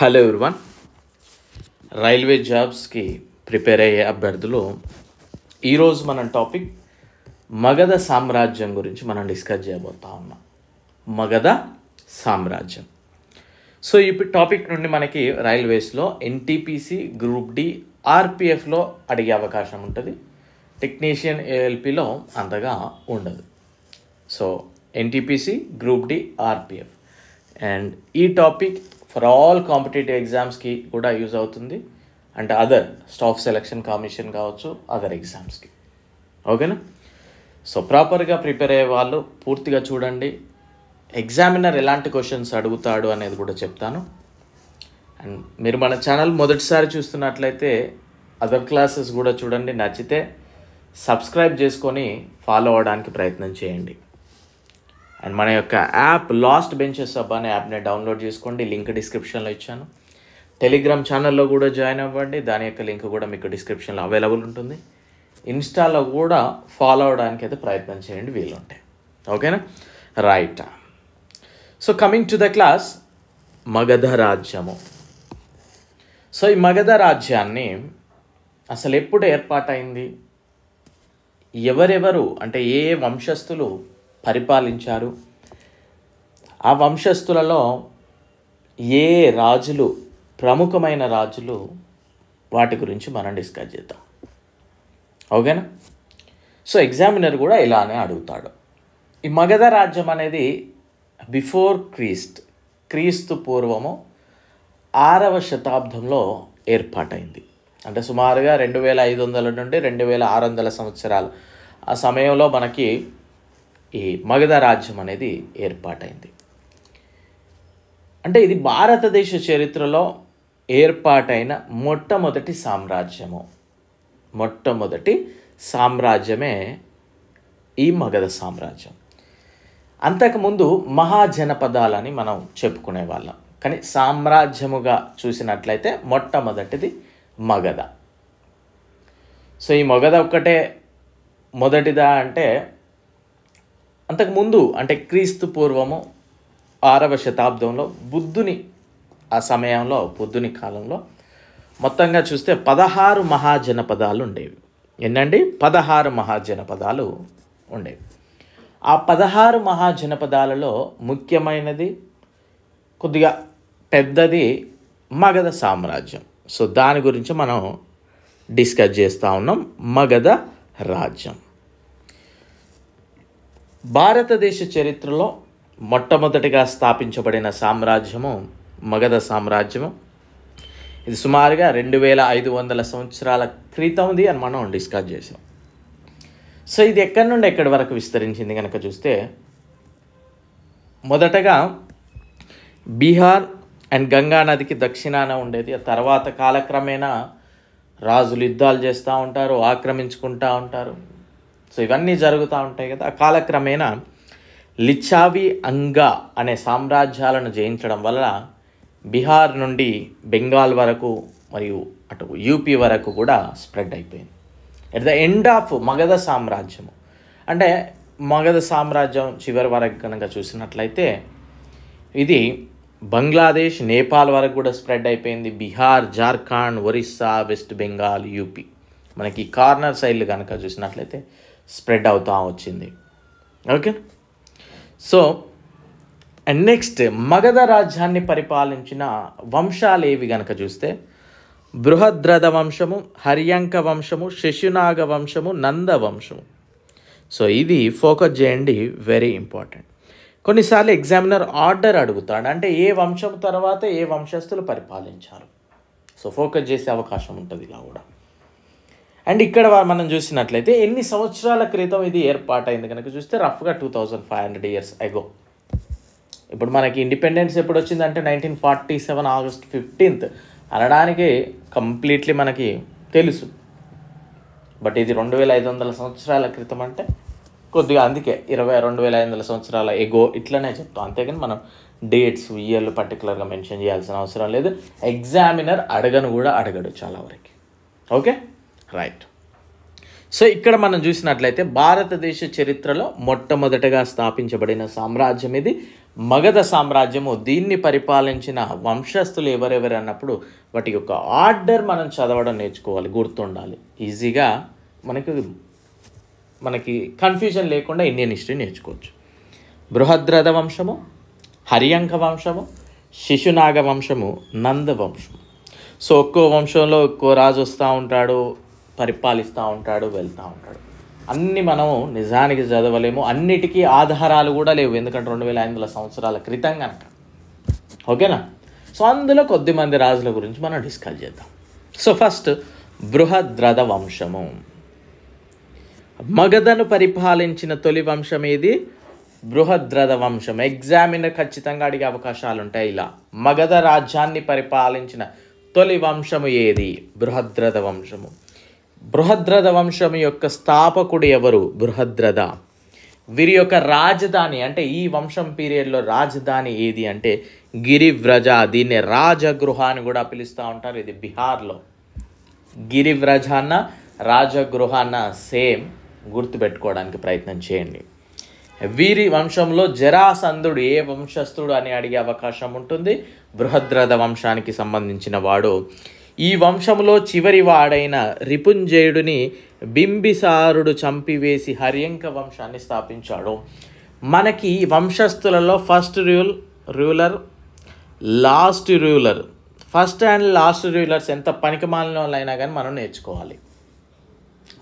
Hello everyone. Railway జాబ్స్కి prepare అయ్యే అభ్యర్థులు ఈరోజు మన టాపిక్ మగధ సామ్రాజ్యం గురించి మనం డిస్కస్ చేయబోతా ఉన్నాం. మగధ సామ్రాజ్యం. సో ఈ టాపిక్ నుండి మనకి రైల్వేస్లో ఎన్టీపీసీ, గ్రూప్ డి, ఆర్పిఎఫ్లో అడిగే అవకాశం ఉంటుంది. టెక్నీషియన్ ఏఎల్పిలో అంతగా ఉండదు. So NTPC, group D, RPF and ఈ టాపిక్ ఫర్ ఆల్ కాంపిటేటివ్ ఎగ్జామ్స్కి కూడా యూజ్ అవుతుంది. అంటే అదర్ స్టాఫ్ సెలక్షన్ కమిషన్ కావచ్చు, అదర్ ఎగ్జామ్స్కి. ఓకేనా? సో ప్రాపర్గా ప్రిపేర్ అయ్యే వాళ్ళు పూర్తిగా చూడండి. ఎగ్జామినర్ ఎలాంటి క్వశ్చన్స్ అడుగుతాడు అనేది కూడా చెప్తాను. అండ్ మీరు మన ఛానల్ మొదటిసారి చూస్తున్నట్లయితే అదర్ క్లాసెస్ కూడా చూడండి. నచ్చితే సబ్స్క్రైబ్ చేసుకొని ఫాలో అవ్వడానికి ప్రయత్నం చేయండి. అండ్ మన యొక్క యాప్ లాస్ట్ బెంచెస్ హబ్ అనే యాప్ని డౌన్లోడ్ చేసుకోండి. లింక్ డిస్క్రిప్షన్లో ఇచ్చాను. టెలిగ్రామ్ ఛానల్లో కూడా జాయిన్ అవ్వండి. దాని యొక్క లింక్ కూడా మీకు డిస్క్రిప్షన్లో అవైలబుల్ ఉంటుంది. ఇన్స్టాలో కూడా ఫాలో అవడానికి అయితే ప్రయత్నం చేయండి వీలుంటే. ఓకేనా? Right. So coming to the class, Magadha రాజ్యము. సో ఈ మగధ రాజ్యాన్ని అసలు ఎప్పుడు ఏర్పాటైంది, ఎవరెవరు అంటే ఏ వంశస్థులు పరిపాలించారు, ఆ వంశస్థులలో ఏ రాజులు ప్రముఖమైన రాజులు, వాటి గురించి మనం డిస్కస్ చేద్దాం. ఓకేనా? సో ఎగ్జామినర్ కూడా ఇలానే అడుగుతాడు. ఈ మగధ రాజ్యం అనేది బిఫోర్ క్రీస్తు పూర్వము 6వ శతాబ్దంలో ఏర్పాటైంది. అంటే సుమారుగా 2500 నుండి 2600 సంవత్సరాలు ఆ సమయంలో మనకి ఈ మగధ రాజ్యం అనేది ఏర్పాటైంది. అంటే ఇది భారతదేశ చరిత్రలో ఏర్పాటైన మొట్టమొదటి సామ్రాజ్యమే ఈ మగధ సామ్రాజ్యం. అంతకుముందు మహాజనపదాలని మనం చెప్పుకునే వాళ్ళం, కానీ సామ్రాజ్యముగా చూసినట్లయితే మొట్టమొదటిది మగధ. సో ఈ మగధ ఒక్కటే మొదటిదా అంటే అంతకుముందు అంటే క్రీస్తు పూర్వము 6వ శతాబ్దంలో ఆ సమయంలో బుద్ధుని కాలంలో మొత్తంగా చూస్తే 16 మహాజనపదాలు ఉండేవి. ఏంటండి? 16 మహాజనపదాలు ఉండేవి. ఆ 16 మహాజనపదాలలో ముఖ్యమైనది, కొద్దిగా పెద్దది మగధ సామ్రాజ్యం. సో దాని గురించి మనం డిస్కస్ చేస్తూ ఉన్నాం. మగధ రాజ్యం భారతదేశ చరిత్రలో మొట్టమొదటిగా స్థాపించబడిన సామ్రాజ్యము మగధ సామ్రాజ్యము. ఇది సుమారుగా 2500 సంవత్సరాల క్రితంది అని మనం డిస్కస్ చేసాం. సో ఇది ఎక్కడి నుండి ఎక్కడి వరకు విస్తరించింది కనుక చూస్తే, మొదటగా బీహార్ అండ్ గంగా నదికి దక్షిణాన ఉండేది. ఆ తర్వాత కాలక్రమేణా రాజులు యుద్ధాలు చేస్తూ ఉంటారు, ఆక్రమించుకుంటూ ఉంటారు. సో ఇవన్నీ జరుగుతూ ఉంటాయి కదా. ఆ కాలక్రమేణా లిచ్చావి, అంగా అనే సామ్రాజ్యాలను జయించడం వల్ల బీహార్ నుండి బెంగాల్ వరకు మరియు అటు యూపీ వరకు కూడా స్ప్రెడ్ అయిపోయింది. At the end of Magadha సామ్రాజ్యము అంటే మగధ సామ్రాజ్యం చివరి వరకు కనుక చూసినట్లయితే ఇది బంగ్లాదేశ్, నేపాల్ వరకు కూడా స్ప్రెడ్ అయిపోయింది. బీహార్, జార్ఖండ్, ఒరిస్సా, వెస్ట్ బెంగాల్, యూపీ మనకి కార్నర్ సైడ్లు కనుక చూసినట్లయితే స్ప్రెడ్ అవుతూ వచ్చింది. Okay. So and next Magadha రాజ్యాన్ని పరిపాలించిన వంశాలు ఏవి కనుక చూస్తే, బృహద్రథ వంశము, హర్యంక వంశము, శశునాగ వంశము, నంద వంశము. సో ఇది ఫోకస్ చేయండి, వెరీ ఇంపార్టెంట్. కొన్నిసార్లు ఎగ్జామినర్ ఆర్డర్ అడుగుతాడు, అంటే ఏ వంశం తర్వాత ఏ వంశస్థులు పరిపాలించారు. సో ఫోకస్ చేసే అవకాశం ఉంటుంది ఇలా కూడా. అండ్ ఇక్కడ మనం చూసినట్లయితే ఎన్ని సంవత్సరాల క్రితం ఇది ఏర్పాటైంది కనుక చూస్తే రఫ్గా 2500 years అగో. ఇప్పుడు మనకి ఇండిపెండెన్స్ ఎప్పుడు వచ్చిందంటే 1947 August 15th అనడానికి కంప్లీట్లీ మనకి తెలుసు. బట్ ఇది 2500 సంవత్సరాల క్రితం అంటే కొద్దిగా అందుకే 22,500 సంవత్సరాల ఎగో ఇట్లనే చెప్తాం. అంతేగాని మనం డేట్స్, ఇయర్లు పర్టికులర్గా మెన్షన్ చేయాల్సిన అవసరం లేదు. ఎగ్జామినర్ అడగడు చాలా వరకు. Okay, right. సో ఇక్కడ మనం చూసినట్లయితే భారతదేశ చరిత్రలో మొట్టమొదటగా స్థాపించబడిన సామ్రాజ్యం ఇది మగధ సామ్రాజ్యము. దీన్ని పరిపాలించిన వంశస్థులు ఎవరెవరు అన్నప్పుడు వాటి యొక్క ఆర్డర్ మనం చదవడం నేర్చుకోవాలి, గుర్తుండాలి. ఈజీగా మనకి కన్ఫ్యూజన్ లేకుండా ఇండియన్ హిస్టరీ నేర్చుకోవచ్చు. బృహద్రథ వంశము, హర్యంక వంశము, శిశునాగ వంశము, నంద వంశము. సో ఒక్కో వంశంలో ఒక్కో రాజు వస్తూ ఉంటాడు, పరిపాలిస్తూ ఉంటాడు, వెళ్తూ ఉంటాడు. అన్నీ మనం నిజానికి చదవలేము, అన్నిటికీ ఆధారాలు కూడా లేవు, ఎందుకంటే 2500 సంవత్సరాల క్రితం కనుక. ఓకేనా? సో అందులో కొద్దిమంది రాజుల గురించి మనం డిస్కస్ చేద్దాం. సో ఫస్ట్ బృహద్రథ వంశము. మగధను పరిపాలించిన తొలి వంశం ఏది? బృహద్రథ వంశం. ఎగ్జామినర్ ఖచ్చితంగా అడిగే అవకాశాలు ఉంటాయి. ఇలా మగధ రాజ్యాన్ని పరిపాలించిన తొలి వంశము ఏది? బృహద్రథ వంశము. బృహద్రథ వంశం యొక్క స్థాపకుడు ఎవరు? బృహద్రథ. వీరి యొక్క రాజధాని, అంటే ఈ వంశం పీరియడ్లో రాజధాని ఏది అంటే గిరివ్రజ. దీన్ని రాజగృహ అని కూడా పిలుస్తూ ఉంటారు. ఇది బీహార్లో. గిరివ్రజ అన్న రాజగృహ అన్న సేమ్, గుర్తుపెట్టుకోవడానికి ప్రయత్నం చేయండి. వీరి వంశంలో జరాసంధుడు ఏ వంశస్థుడు అని అడిగే అవకాశం ఉంటుంది. బృహద్రథ వంశానికి సంబంధించిన వాడు. ఈ వంశంలో చివరి వాడైన రిపుంజయుడిని బింబిసారుడు చంపివేసి హర్యంక వంశాన్ని స్థాపించాడు. మనకి వంశస్థులలో first ruler, last ruler, first and last rulers ఎంత పనికిమాలిన వాళ్ళు అయినా కానీ మనం నేర్చుకోవాలి.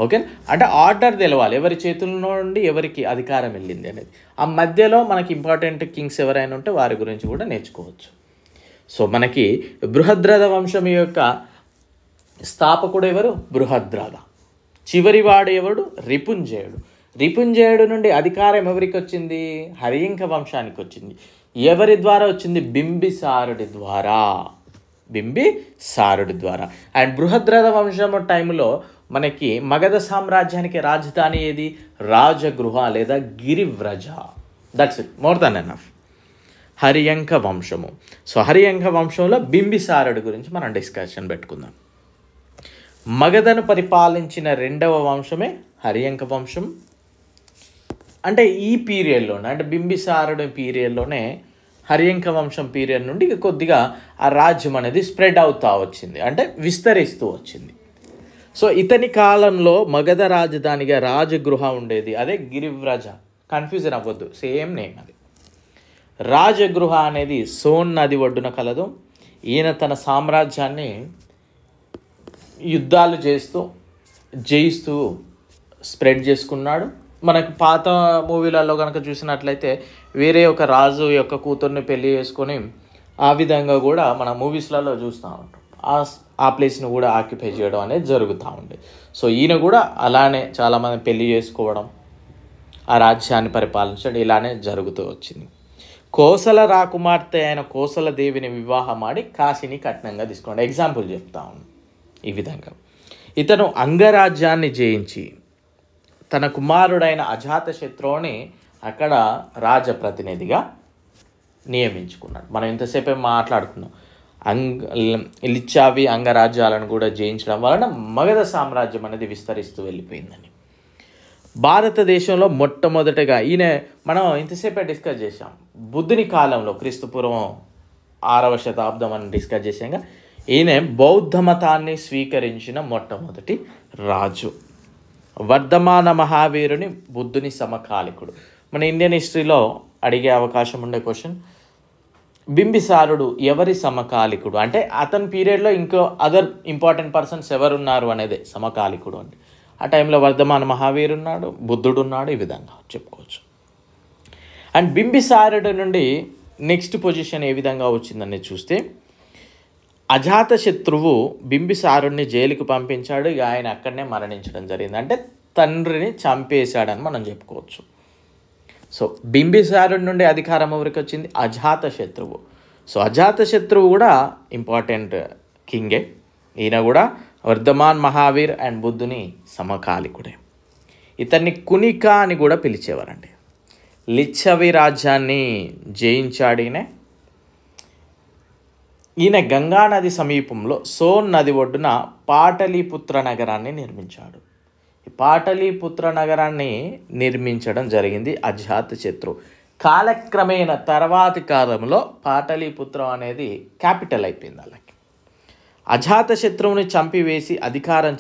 ఓకే, అంటే ఆర్డర్ తెలవాలి, ఎవరి చేతుల్లో నుండి ఎవరికి అధికారం వెళ్ళింది అనేది. ఆ మధ్యలో మనకి ఇంపార్టెంట్ కింగ్స్ ఎవరైనా ఉంటే వారి గురించి కూడా నేర్చుకోవచ్చు. సో మనకి బృహద్రథ వంశం యొక్క స్థాపకుడు ఎవరు? బృహద్రథ. చివరివాడు ఎవడు? రిపుంజయుడు. రిపుంజయుడు నుండి అధికారం ఎవరికి వచ్చింది? హర్యంక వంశానికి వచ్చింది. ఎవరి ద్వారా వచ్చింది? బింబిసారుడి ద్వారా. బింబిసారుడి ద్వారా. అండ్ బృహద్రథ వంశం టైంలో మనకి మగధ సామ్రాజ్యానికి రాజధాని ఏది? రాజగృహ లేదా Girivraja. That's it, more than enough. Haryanka వంశము. సో హర్యంక వంశంలో బింబిసారుడి గురించి మనం డిస్కషన్ పెట్టుకుందాం. మగధను పరిపాలించిన రెండవ వంశమే హర్యంక వంశం. అంటే ఈ పీరియడ్లోనే, అంటే బింబిసారుడి పీరియడ్లోనే హర్యంక వంశం పీరియడ్ నుండి కొద్దిగా ఆ రాజ్యం అనేది స్ప్రెడ్ అవుతూ వచ్చింది, అంటే విస్తరిస్తూ వచ్చింది. సో ఇతని కాలంలో మగధ రాజధానిగా రాజగృహ ఉండేది, అదే గిరివ్రజ. కన్ఫ్యూజన్ అవ్వద్దు, సేమ్ నేమ్ అది. రాజగృహ అనేది సోన్ నది ఒడ్డున కలదు. ఈయన తన సామ్రాజ్యాన్ని యుద్ధాలు చేస్తూ జయిస్తూ స్ప్రెడ్ చేసుకున్నాడు. మనకు పాత మూవీలలో కనుక చూసినట్లయితే వేరే ఒక రాజు యొక్క కూతుర్ని పెళ్లి చేసుకొని ఆ విధంగా కూడా మన మూవీస్లలో చూస్తూ ఉంటాం. ఆ ప్లేస్ని కూడా ఆక్యుపై చేయడం అనేది జరుగుతూ ఉంది. సో ఈయన కూడా అలానే చాలామంది పెళ్లి చేసుకోవడం, ఆ రాజ్యాన్ని పరిపాలించడం ఇలానే జరుగుతూ వచ్చింది. కోసల రాకుమార్తె అయిన కోసల దేవిని వివాహమాడి కాశీని కట్నంగా తీసుకోండి. ఎగ్జాంపుల్ చెప్తా ఉన్నాను. ఈ విధంగా ఇతను అంగరాజ్యాన్ని జయించి తన కుమారుడైన అజాతశత్రువుని అక్కడ రాజప్రతినిధిగా నియమించుకున్నాడు. మనం ఇంతసేపే మాట్లాడుకున్నాం. లిచ్చావి అంగరాజ్యాలను కూడా జయించడం వలన మగధ సామ్రాజ్యం అనేది విస్తరిస్తూ వెళ్ళిపోయిందని. భారతదేశంలో మొట్టమొదటిగా ఈయన మనం ఇంతసేపే డిస్కస్ చేసాం. బుద్ధుని కాలంలో క్రీస్తుపూర్వం 6వ శతాబ్దం అని డిస్కస్ చేసాక ఈయన బౌద్ధ మతాన్ని స్వీకరించిన మొట్టమొదటి రాజు. వర్ధమాన మహావీరుని బుద్ధుని సమకాలికుడు. మన ఇండియన్ హిస్టరీలో అడిగే అవకాశం ఉండే క్వశ్చన్, బింబిసారుడు ఎవరి సమకాలికుడు అంటే అతని పీరియడ్లో ఇంకో అదర్ ఇంపార్టెంట్ పర్సన్స్ ఎవరున్నారు అనేదే సమకాలికుడు అంటే. ఆ టైంలో వర్ధమాన మహావీరు ఉన్నాడు, బుద్ధుడు ఉన్నాడు, ఈ విధంగా చెప్పుకోవచ్చు. అండ్ బింబిసారుడు నుండి నెక్స్ట్ పొజిషన్ ఏ విధంగా వచ్చిందని చూస్తే, అజాతశత్రువు బింబిసారుడిని జైలుకు పంపించాడు. ఇక ఆయన అక్కడనే మరణించడం జరిగింది, అంటే తండ్రిని చంపేశాడని మనం చెప్పుకోవచ్చు. సో బింబిసారుడి నుండి అధికారం ఎవరికి వచ్చింది? అజాతశత్రువు. సో అజాతశత్రువు కూడా ఇంపార్టెంట్ కింగే. ఈయన కూడా వర్ధమాన్ మహావీర్ అండ్ బుద్ధుని సమకాలికుడే. ఇతన్ని కునిక అని కూడా పిలిచేవారండి. లిచ్చవి రాజ్యాన్ని జయించాడు ఈయన గంగానది సమీపంలో సోన్ నది ఒడ్డున పాటలీపుత్ర నగరాన్ని నిర్మించాడు. ఈ పాటలీపుత్ర నగరాన్ని నిర్మించడం జరిగింది అజాతశత్రు. కాలక్రమేణా తర్వాతి కాలంలో పాటలీపుత్రం అనేది క్యాపిటల్ అయిపోయింది వాళ్ళకి. అజాతశత్రువుని చంపివేసి అధికారం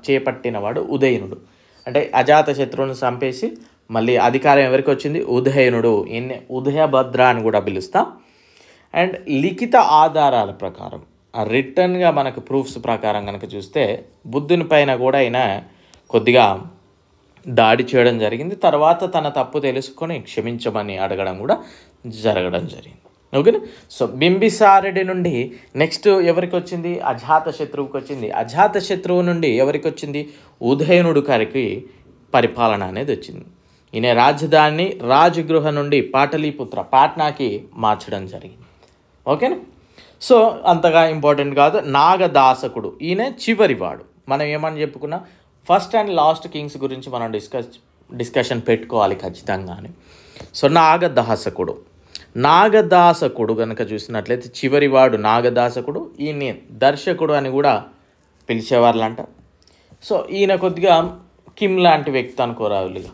చేపట్టినవాడు ఉదయనుడు. అంటే అజాతశత్రువుని చంపేసి మళ్ళీ అధికారం ఎవరికి వచ్చింది? ఉదయనుడు. ఈయన్ని ఉదయభద్ర అని కూడా పిలుస్తాం. అండ్ లిఖిత ఆధారాల ప్రకారం, రిటర్న్గా మనకు ప్రూఫ్స్ ప్రకారం కనుక చూస్తే బుద్ధుని పైన కూడా ఆయన కొద్దిగా దాడి చేయడం జరిగింది. తర్వాత తన తప్పు తెలుసుకొని క్షమించమని అడగడం కూడా జరగడం జరిగింది. ఓకేనా? సో బింబిసారుడి నుండి నెక్స్ట్ ఎవరికి వచ్చింది? అజాతశత్రువుకి వచ్చింది. అజాతశత్రువు నుండి ఎవరికి వచ్చింది? ఉదయనుడు గారికి పరిపాలన అనేది వచ్చింది. ఈయన రాజధాని రాజగృహ నుండి పాటలీపుత్ర పాట్నాకి మార్చడం జరిగింది. ఓకేనా? సో అంతగా ఇంపార్టెంట్ కాదు. నాగదాసకుడు ఈయన చివరివాడు. మనం ఏమని చెప్పుకున్నా, ఫస్ట్ అండ్ లాస్ట్ కింగ్స్ గురించి మనం డిస్కషన్ పెట్టుకోవాలి ఖచ్చితంగా అని. సో నాగదాసకుడు కనుక చూసినట్లయితే చివరివాడు నాగదాసకుడు. ఈయన దర్శకుడు అని కూడా పిలిచేవాళ్ళంట. సో ఈయన కొద్దిగా కిమ్ లాంటి వ్యక్తి అనుకోరావులుగా.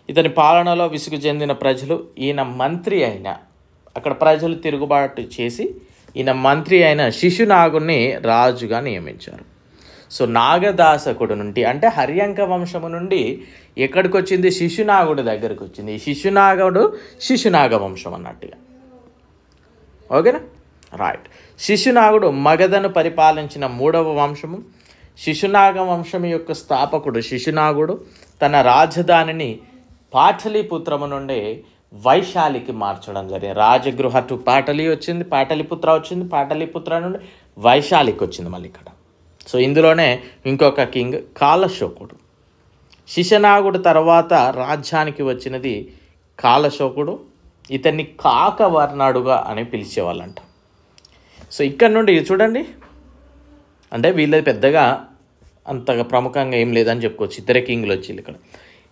ఇతని పాలనలో విసుగు చెందిన ప్రజలు ఈయన మంత్రి అయిన, అక్కడ ప్రజలు తిరుగుబాటు చేసి ఈయన మంత్రి అయిన శిశునాగుని రాజుగా నియమించారు. సో నాగదాసకుడు నుండి అంటే హర్యంక వంశము నుండి ఎక్కడికి వచ్చింది? శిశునాగుడి దగ్గరికి వచ్చింది. ఈ శిశునాగ వంశం అన్నట్టుగా. ఓకేనా? రైట్. శిశునాగుడు మగధను పరిపాలించిన 3వ వంశము. శిశునాగ వంశం యొక్క స్థాపకుడు శిశునాగుడు తన రాజధానిని పాటలీపుత్రము నుండి వైశాలికి మార్చడం జరిగింది. రాజగృహ టు పాటలి వచ్చింది, పాటలీపుత్ర వచ్చింది, పాటలీపుత్ర నుండి వైశాలికి వచ్చింది మళ్ళీ ఇక్కడ. సో ఇందులోనే ఇంకొక కింగ్ కాలశోకుడు. శిశునాగుడు తర్వాత రాజ్యానికి వచ్చినది కాలశోకుడు. ఇతన్ని కాకవర్ణుడుగా అని పిలిచేవాళ్ళంట. సో ఇక్కడ నుండి చూడండి, అంటే వీళ్ళది పెద్దగా అంతగా ప్రముఖంగా ఏం లేదని చెప్పుకోవచ్చు. ఇద్దరే కింగ్లు వచ్చి ఇక్కడ.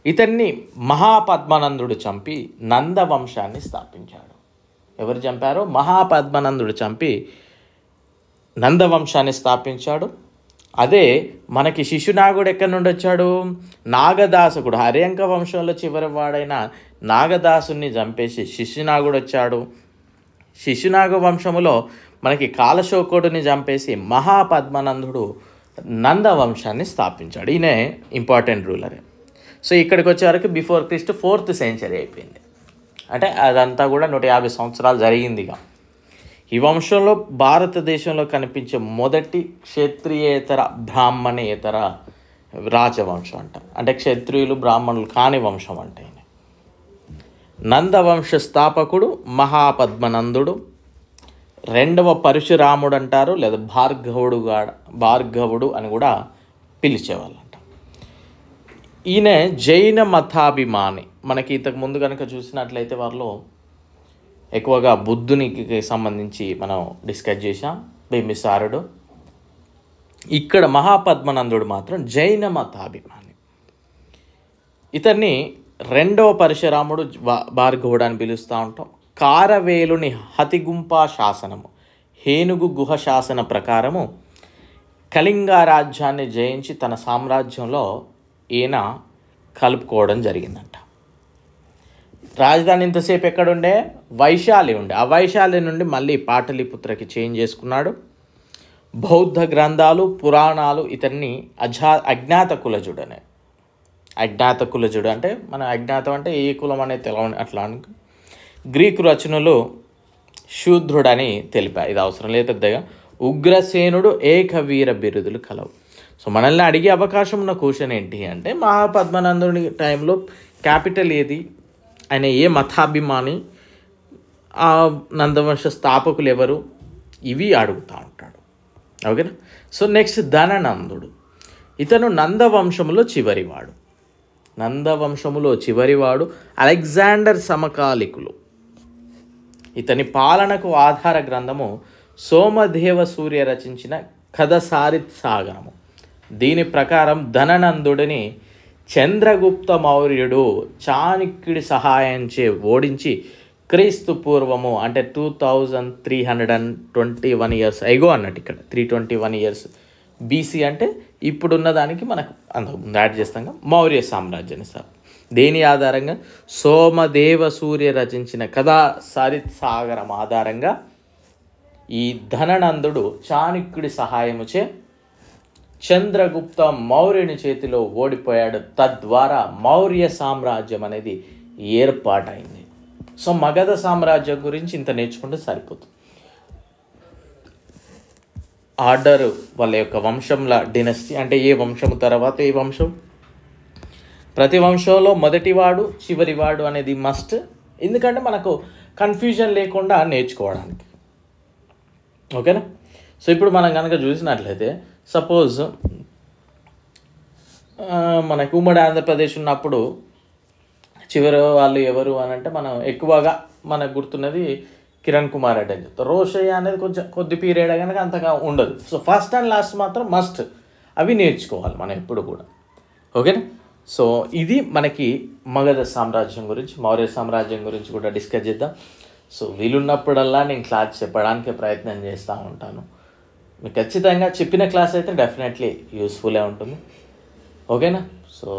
ఇతన్ని మహాపద్మనందుడు చంపి నందవంశాన్ని స్థాపించాడు. ఎవరు చంపారో? మహాపద్మనందుడు చంపి నందవంశాన్ని స్థాపించాడు. అదే మనకి శిశునాగుడు ఎక్కడి నుండి వచ్చాడు? నాగదాసకుడు. హర్యంక వంశంలో చివరి వాడైన నాగదాసుని చంపేసి శిశునాగుడు వచ్చాడు. శిశునాగ వంశములో మనకి కాలశోకుడిని చంపేసి మహాపద్మనందుడు నందవంశాన్ని స్థాపించాడు. ఈయనే ఇంపార్టెంట్ రూలరే. సో ఇక్కడికి వచ్చే వరకు బిఫోర్ క్రిస్ట్ 4th సెంచరీ అయిపోయింది. అంటే అదంతా కూడా 150 సంవత్సరాలు జరిగిందిగా. ఈ వంశంలో భారతదేశంలో కనిపించే మొదటి క్షత్రియేతర బ్రాహ్మణేతర రాజవంశం అంటారు. అంటే క్షత్రియులు బ్రాహ్మణులు కాని వంశం అంటే. నందవంశ స్థాపకుడు మహాపద్మనందుడు. 2వ పరశురాముడు అంటారు, లేదా భార్గవుడు అని కూడా పిలిచేవాళ్ళంట. ఈయన జైన మతాభిమాని. మనకి ఇంతకు ముందు కనుక చూసినట్లయితే వారిలో ఎక్కువగా బుద్ధునికి సంబంధించి మనం డిస్కస్ చేసాం, బింబిసారుడు. ఇక్కడ మహాపద్మనందుడు మాత్రం జైన మతాభిమాని. ఇతన్ని 2వ పరశురాముడు భార్గవుడు అని పిలుస్తూ ఉంటాం. కారవేలుని హతిగుంపా శాసనము, హేనుగు గుహ శాసన ప్రకారము కళింగ రాజ్యాన్ని జయించి తన సామ్రాజ్యంలో ఈయన కలుపుకోవడం జరిగిందంట. రాజధాని ఇంతసేపు ఎక్కడుండే? వైశాలి ఉండే. ఆ వైశాలి నుండి మళ్ళీ పాటలీపుత్రకి చేంజ్ చేసుకున్నాడు. బౌద్ధ గ్రంథాలు పురాణాలు ఇతన్ని అజ్ఞాత కులజుడు అంటే మన అజ్ఞాతం అంటే ఏ కులం అనేది తెలవని అట్లా అనుకో. గ్రీకు రచనలు శూద్రుడని తెలిపాయి. ఇది అవసరం లేదు పెద్దగా. ఉగ్రసేనుడు ఏకవీర బిరుదులు కలవు. సో మనల్ని అడిగే అవకాశం ఉన్న క్వశ్చన్ ఏంటి అంటే, మహాపద్మనందుని టైంలో క్యాపిటల్ ఏది, ఆయన ఏ మతాభిమాని, ఆ నందవంశ స్థాపకులు ఎవరు, ఇవి అడుగుతూ ఉంటాడు. ఓకేనా? సో నెక్స్ట్ ధననందుడు. ఇతను నందవంశములో చివరివాడు. అలెగ్జాండర్ సమకాలికులు. ఇతని పాలనకు ఆధార గ్రంథము సోమదేవ సూర్య రచించిన కథసారిత్ సాగరము. దీని ప్రకారం ధననందుడిని చంద్రగుప్త మౌర్యుడు చాణక్యుడి సహాయంచే ఓడించి క్రీస్తు పూర్వము అంటే 2321 ఇయర్స్ అయ్యో అన్నట్టు. ఇక్కడ 321 ఇయర్స్ BC అంటే ఇప్పుడున్న దానికి మనకు అంతకుముందు యాడ్ చేస్తాం. మౌర్య సామ్రాజ్యాన్ని దేని ఆధారంగా? సోమదేవ సూర్య రచించిన కథా సరిత్ సాగరం ఆధారంగా ఈ ధననందుడు చాణక్యుడి సహాయముచే చంద్రగుప్త మౌర్యుని చేతిలో ఓడిపోయాడు. తద్వారా మౌర్య సామ్రాజ్యం అనేది ఏర్పాటైంది. సో మగధ సామ్రాజ్యం గురించి ఇంత నేర్చుకుంటే సరిపోతుంది. ఆర్డర్ వాళ్ళ యొక్క వంశంల డినస్టీ, అంటే ఏ వంశము తర్వాత ఏ వంశం, ప్రతి వంశంలో మొదటివాడు చివరివాడు అనేది మస్ట్. ఎందుకంటే మనకు కన్ఫ్యూజన్ లేకుండా నేర్చుకోవడానికి. ఓకేనా? సో ఇప్పుడు మనం కనుక చూసినట్లయితే సపోజ్ మనకు ఉమ్మడి ఆంధ్రప్రదేశ్ ఉన్నప్పుడు చివరి వాళ్ళు ఎవరు అని అంటే మనం ఎక్కువగా మనకు గుర్తున్నది కిరణ్ కుమార్ రెడ్డి అని చెప్తారు. రోషయ్య అనేది కొంచెం కొద్ది పీరియడ్ కనుక అంతగా ఉండదు. సో ఫస్ట్ అండ్ లాస్ట్ మాత్రం మస్ట్, అవి నేర్చుకోవాలి మనం ఎప్పుడు కూడా. ఓకేనా? సో ఇది మనకి మగధ సామ్రాజ్యం గురించి, మౌర్య సామ్రాజ్యం గురించి కూడా డిస్కస్ చేద్దాం. సో వీలున్నప్పుడల్లా నేను క్లాస్ చెప్పడానికి ప్రయత్నం చేస్తూ ఉంటాను. మీకు ఖచ్చితంగా చెప్పిన క్లాస్ అయితే డెఫినెట్లీ యూస్ఫుల్లే ఉంటుంది. ఓకేనా? సో